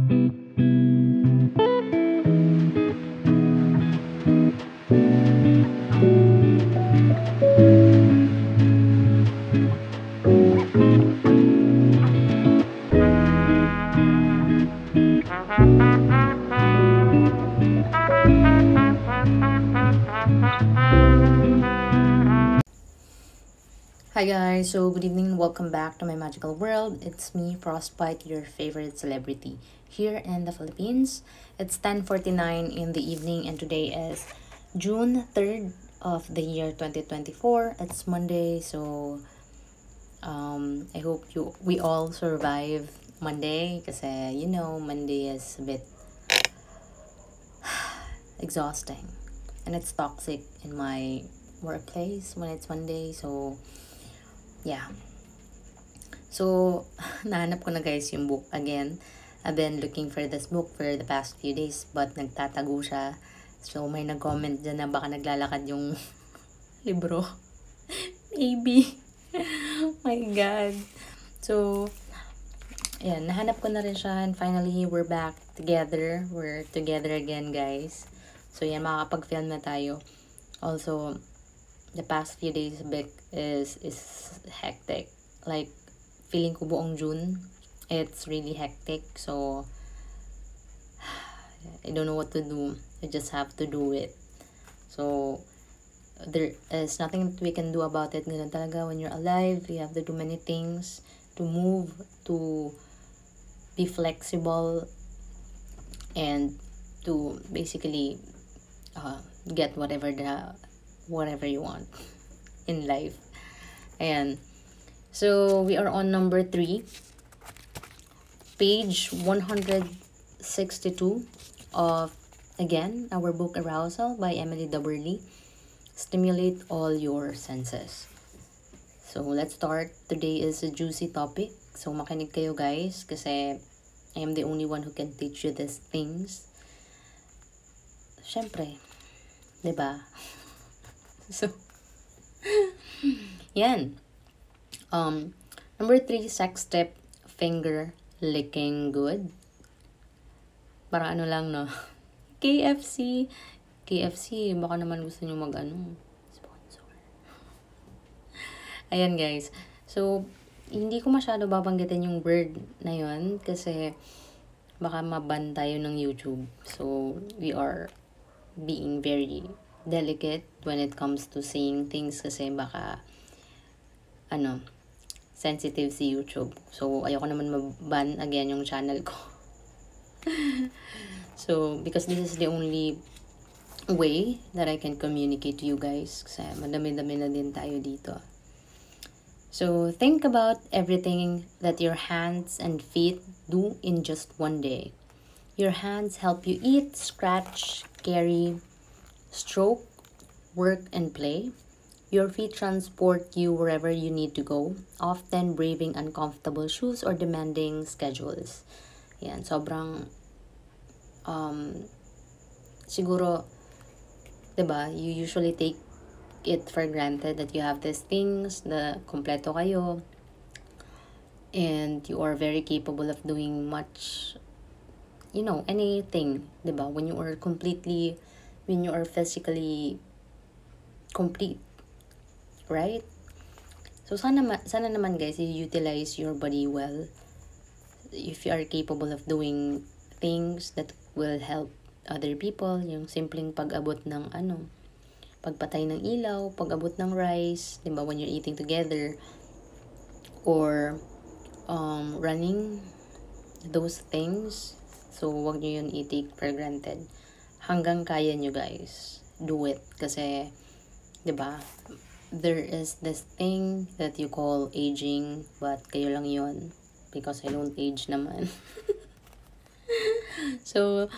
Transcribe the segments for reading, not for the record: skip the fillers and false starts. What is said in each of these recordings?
Hi guys, so good evening, welcome back to my magical world. It's me, Frostbite, your favorite celebrity here in the Philippines. It's 10:49 in the evening and today is June 3rd of the year 2024. It's Monday, so I hope we all survive Monday kasi Monday is a bit exhausting and it's toxic in my workplace when it's Monday. So yeah. So, nahanap ko na guys yung book again. I've been looking for this book for the past few days but nagtatago siya. So, may nag-comment dyan na baka naglalakad yung libro. Maybe. My God. So, ayan, nahanap ko na rin siya and finally, we're back together. We're together again guys. So, yan, makakapag-film na tayo. Also, the past few days is hectic. Like, feeling ko buong June, it's really hectic. So, I don't know what to do. I just have to do it. So, there is nothing that we can do about it. Ganun talaga, when you're alive, you have to do many things to move, to be flexible, and to basically get whatever you want in life. And so we are on number 3, page 162 of, again, our book Arousal by Emily Duberly. Stimulate all your senses. So let's start. Today is a juicy topic, so makinig kayo guys kasi I am the only one who can teach you these things. Syempre, 'di ba? So yan. Number 3, sex tip, finger licking good. Para ano lang, no? KFC, baka naman gusto nyo sponsor. Ayan guys. So, hindi ko masyado babanggitin yung word na yun kasi baka maban tayo ng YouTube. So, we are being very delicate when it comes to saying things kasi baka sensitive si YouTube. So, ayoko naman maban again yung channel ko. So, because this is the only way that I can communicate to you guys kasi madami-dami na din tayo dito. So, think about everything that your hands and feet do in just one day. Your hands help you eat, scratch, carry, stroke, work, and play. Your feet transport you wherever you need to go, often braving uncomfortable shoes or demanding schedules. Yan, sobrang, siguro, diba, you usually take it for granted that you have these things, na kompleto kayo, and you are very capable of doing much, anything, diba, when you are physically complete. Right? So, sana naman guys, you utilize your body well. If you are capable of doing things that will help other people, yung simpleng pag-abot ng pagpatay ng ilaw, pag-abot ng rice, diba, when you're eating together, or running, those things. So, wag nyo yun i-take for granted. Hanggang kaya nyo guys, do it. Kasi, diba, there is this thing that you call aging, but kayo lang yun because I don't age naman. So,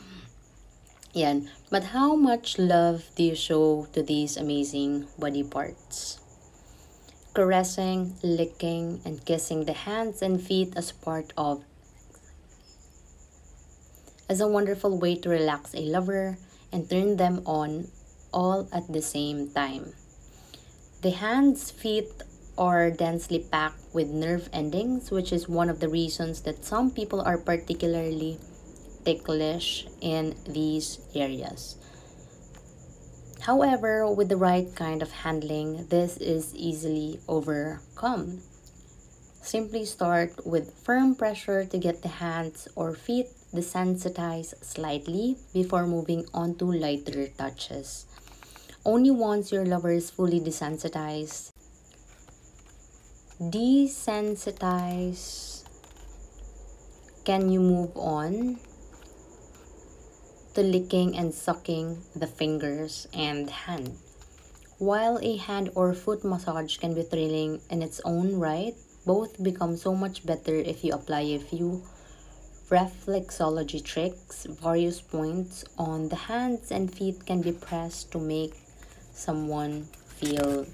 yan. But how much love do you show to these amazing body parts? Caressing, licking, and kissing the hands and feet as a wonderful way to relax a lover and turn them on all at the same time. The hands, feet are densely packed with nerve endings, which is one of the reasons that some people are particularly ticklish in these areas. However, with the right kind of handling, this is easily overcome. Simply start with firm pressure to get the hands or feet desensitized slightly before moving on to lighter touches. Only once your lover is fully desensitized, can you move on to licking and sucking the fingers and hand. While a hand or foot massage can be thrilling in its own right, both become so much better if you apply a few reflexology tricks. Various points on the hands and feet can be pressed to make someone feel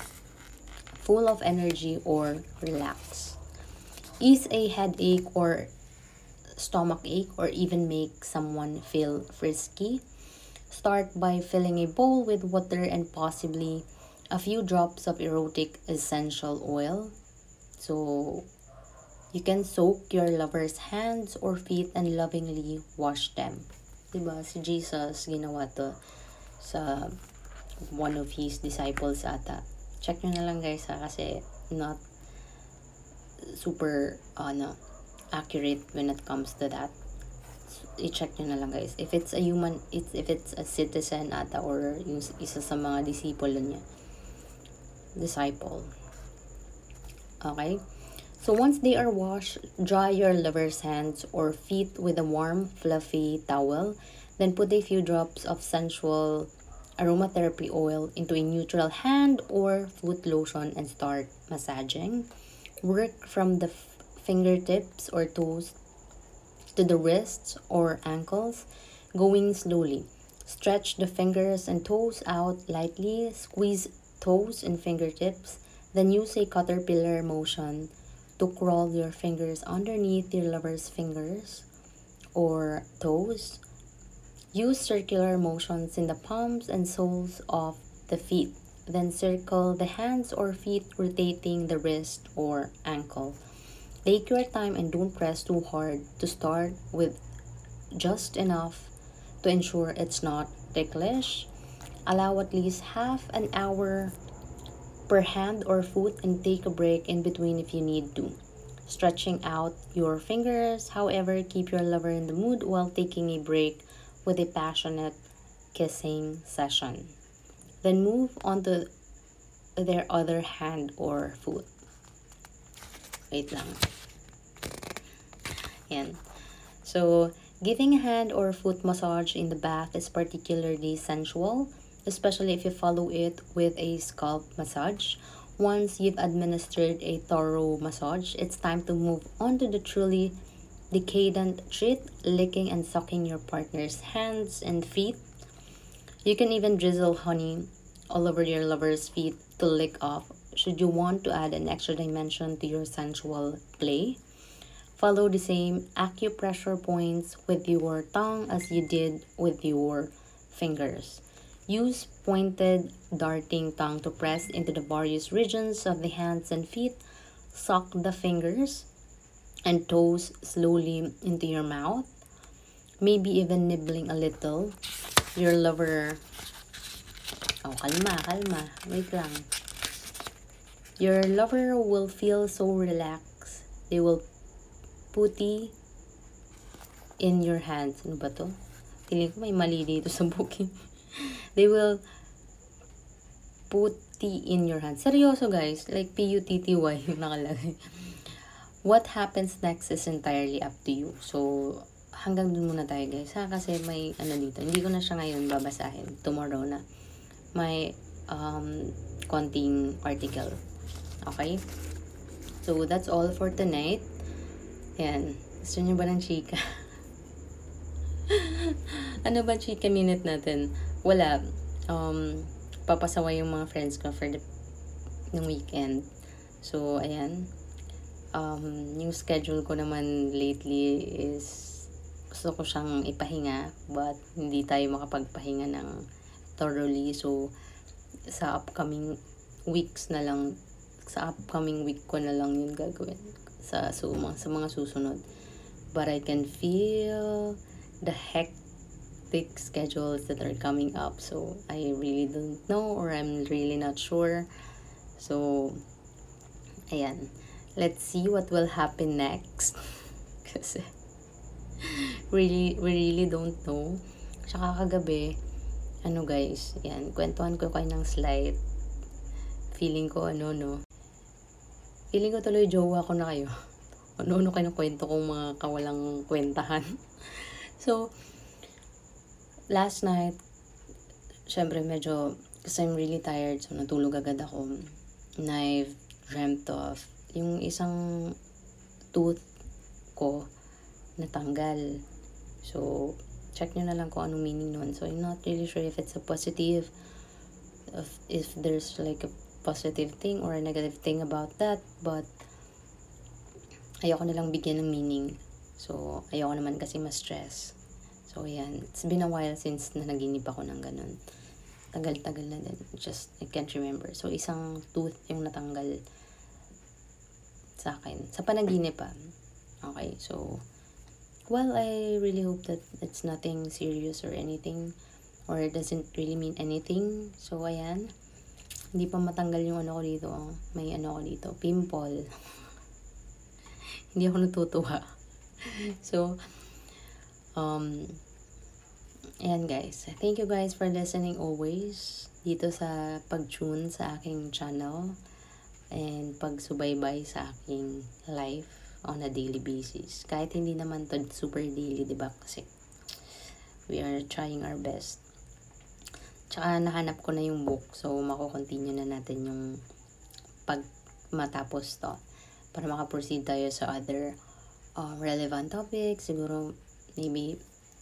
full of energy or relax. Ease a headache or stomach ache, or even make someone feel frisky. Start by filling a bowl with water and possibly a few drops of erotic essential oil. So you can soak your lover's hands or feet and lovingly wash them. Diba? Si Jesus ginawa to sa one of his disciples ata. Check nyo na lang guys ha, kasi not super accurate when it comes to that. I-check nyo na lang guys. If it's a human, if it's a citizen ata or yung isa sa mga disciple. Okay? So once they are washed, dry your lover's hands or feet with a warm, fluffy towel. Then put a few drops of sensual aromatherapy oil into a neutral hand or foot lotion and start massaging. Work from the fingertips or toes to the wrists or ankles, going slowly. Stretch the fingers and toes out lightly, squeeze toes and fingertips, then use a caterpillar motion to crawl your fingers underneath your lover's fingers or toes. Use circular motions in the palms and soles of the feet. Then circle the hands or feet, rotating the wrist or ankle. Take your time and don't press too hard. To start with just enough to ensure it's not ticklish. Allow at least half an hour per hand or foot and take a break in between if you need to. Stretching out your fingers, however, keep your lover in the mood while taking a break with a passionate kissing session. Then move on to their other hand or foot. Wait lang. Yan. So, giving a hand or foot massage in the bath is particularly sensual, especially if you follow it with a scalp massage. Once you've administered a thorough massage, it's time to move on to the truly decadent treat, licking and sucking your partner's hands and feet. You can even drizzle honey all over your lover's feet to lick off, should you want to add an extra dimension to your sensual play. Follow the same acupressure points with your tongue as you did with your fingers. Use pointed, darting tongue to press into the various regions of the hands and feet. Suck the fingers and toes slowly into your mouth, maybe even nibbling a little. Your lover... Oh, kalma. Wait lang. Your lover will feel so relaxed. They will putty in your hands. Ano ba to? Feeling ko may mali dito sa booking. They will putty in your hands. Seryoso guys. Like P-U-T-T-Y yung nakalagay. What happens next is entirely up to you. So, hanggang dun muna tayo guys. Ha? Kasi may dito. Hindi ko na siya ngayon babasahin. Tomorrow na. May konting article. Okay? So, that's all for tonight. Yan. Gusto nyo ba ng chika? Ano ba chika minute natin? Wala. Papasawa yung mga friends ko for ng weekend. So, ayan. Yung schedule ko naman lately is gusto ko siyang ipahinga, but hindi tayo makapagpahinga ng thoroughly. So, sa upcoming weeks na lang, sa upcoming week ko na lang yun gagawin sa mga susunod. But I can feel the hectic schedules that are coming up. So, I really don't know, or I'm really not sure. So, ayan. Let's see what will happen next. Kasi, we really don't know. Tsaka kagabi, ano guys, yan, kwentuhan ko kayo ng slight. Feeling ko, feeling ko tuloy jowa ko na kayo. Ano kayo ng kwento kong mga kawalang kwentahan. So, last night, syempre medyo, kasi I'm really tired, so natulog agad ako. And I've dreamt of yung isang tooth ko natanggal. So, check nyo na lang kung anong meaning nun. So, I'm not really sure if it's a positive, if there's like a positive thing or a negative thing about that, but ayoko nalang bigyan ng meaning. So, ayoko naman kasi ma-stress. So, yan. It's been a while since na naginip ako ng ganun. Tagal-tagal na din. Just, I can't remember. So, isang tooth yung natanggal sa akin. Sa panaginip pa. Okay, so, well, I really hope that it's nothing serious or anything. Or it doesn't really mean anything. So, ayan. Hindi pa matanggal yung ano ko dito. May ano ko dito. Pimple. Hindi ako natutuwa. So, ayan guys. Thank you guys for listening always dito sa pag-tune sa aking channel and pagsubaybay sa aking life on a daily basis. Kahit hindi naman to super daily, diba? Kasi we are trying our best. Tsaka nahanap ko na yung book. So, mako-continue na natin yung pag matapos to. Para makaproceed tayo sa other relevant topics. Siguro, maybe,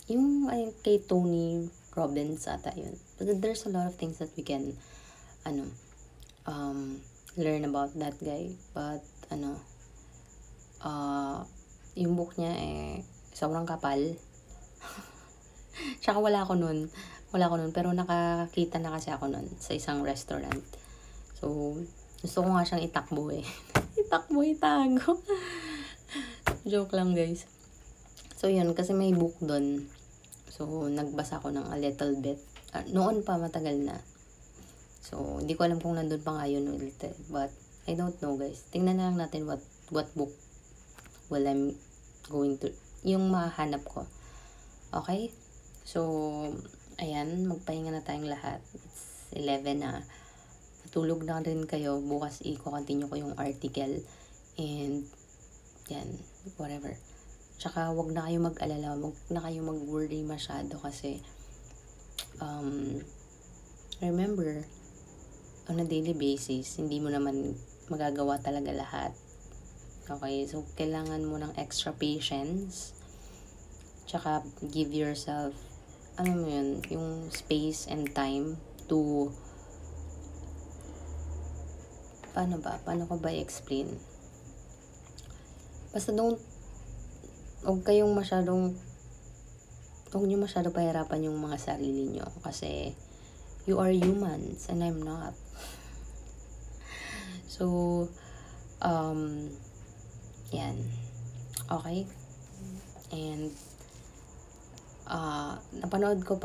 yung kay Tony Robbins ata yun. But there's a lot of things that we can, learn about that guy. But, yung book niya, sobrang kapal. Tsaka wala ako nun, pero nakakita na kasi ako nun sa isang restaurant. So, gusto ko nga siyang itakbo itago. Joke lang guys. So yun, kasi may book dun. So, nagbasa ko ng a little bit. Noon pa, matagal na. So, hindi ko alam kung nandun pa nga yun ulit. But, I don't know guys. Tingnan na lang natin what book will I'm going to, yung mahanap ko. Okay? So, ayan, magpahinga na tayong lahat. It's 11 na. Natulog na rin kayo. Bukas i-continue ko yung article. And, yan, whatever. Tsaka, wag na kayo mag-alala. Wag na kayo mag-worry masyado kasi, remember, on a daily basis, hindi mo naman magagawa talaga lahat. Okay? So, kailangan mo ng extra patience. Tsaka, give yourself, yung space and time to, paano ko ba i-explain? Basta huwag nyo masyado pahirapan yung mga sarili nyo. Kasi, you are humans and I'm not. So, yan. Okay? And, pinanood ko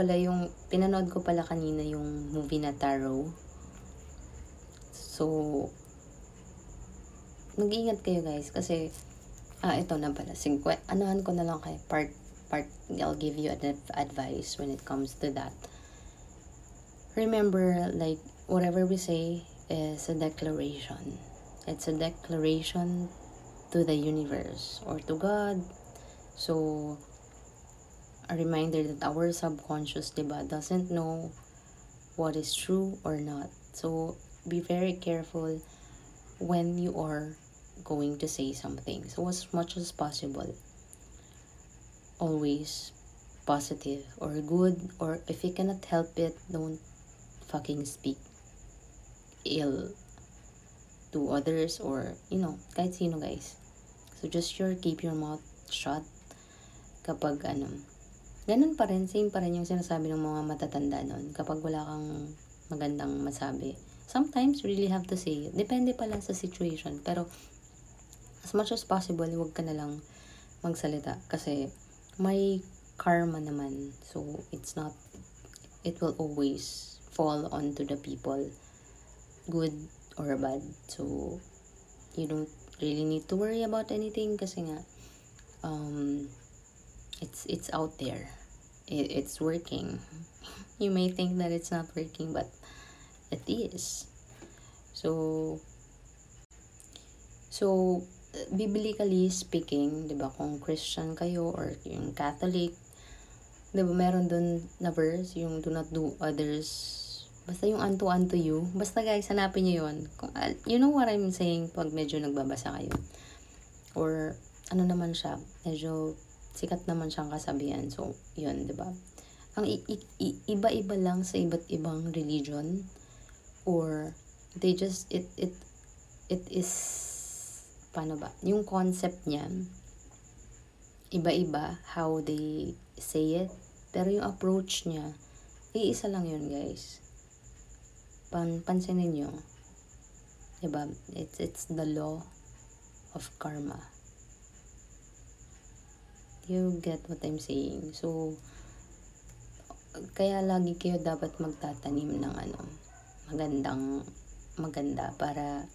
pala kanina yung movie na Taro. So, mag-ingat kayo guys kasi ito na pala. Anuhan ko na lang kayo. Part, I'll give you advice when it comes to that. Remember, like, whatever we say is a declaration. It's a declaration to the universe or to God. So, a reminder that our subconscious, diba, doesn't know what is true or not. So, be very careful when you are going to say something. So, as much as possible, always positive or good, or if you cannot help it, don't fucking speak ill to others or, kahit sino guys. So, just keep your mouth shut kapag ganun pa rin, same pa rin yung sinasabi ng mga matatanda nun. Kapag wala kang magandang masabi, sometimes you really have to say it. Depende pala sa situation. Pero, as much as possible, huwag ka na lang magsalita. Kasi, may karma naman. So, it will always fall onto the people, good or bad. So, you don't really need to worry about anything kasi nga, it's out there. It's working. You may think that it's not working, but it is. So biblically speaking, 'di ba, kung Christian kayo or yung Catholic, 'di ba, meron dun na verse, yung do not do others, basta yung unto you. Basta guys, hanapin niyo yun. Kung, you know what I'm saying pag medyo nagbabasa kayo. Or ano naman siya, medyo sikat naman siyang kasabihan. So, yun, 'di ba? Ang iba-iba lang sa iba't ibang religion, or they just it is, paano ba? Yung concept niya iba-iba how they say it, pero yung approach niya iisa lang yun, guys. Pansinin niyo, 'di ba? It's the law of karma. You get what I'm saying? So, kaya lagi kayo dapat magtatanim ng maganda para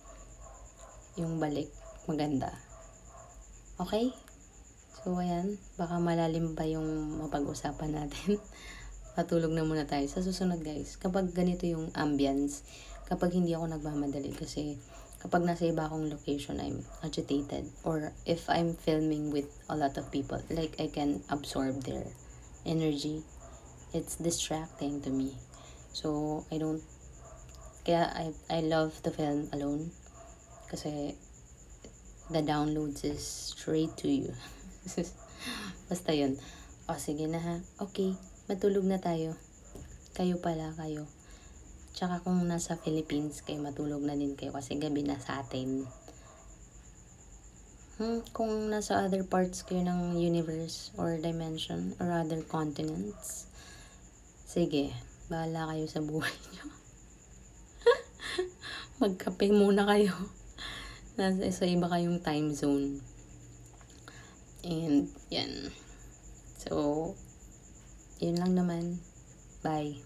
yung balik maganda. Okay? So, ayan. Baka malalim pa yung mapag-usapan natin. Matulog na muna tayo. Sa susunod, guys, kapag ganito yung ambience, kapag hindi ako nagmamadali, kasi kapag nasa iba akong location, I'm agitated. Or if I'm filming with a lot of people, like I can absorb their energy. It's distracting to me. So, kaya I love to film alone. Kasi the downloads is straight to you. Basta yun. O, sige na ha. Okay, matulog na tayo. Kayo. Tsaka kung nasa Philippines kayo, matulog na din kayo kasi gabi na sa atin. Kung nasa other parts kayo ng universe or dimension or other continents, sige, bahala kayo sa buhay nyo. Magkape muna kayo. Sa iba kayong time zone. And, yan. So, yun lang naman. Bye.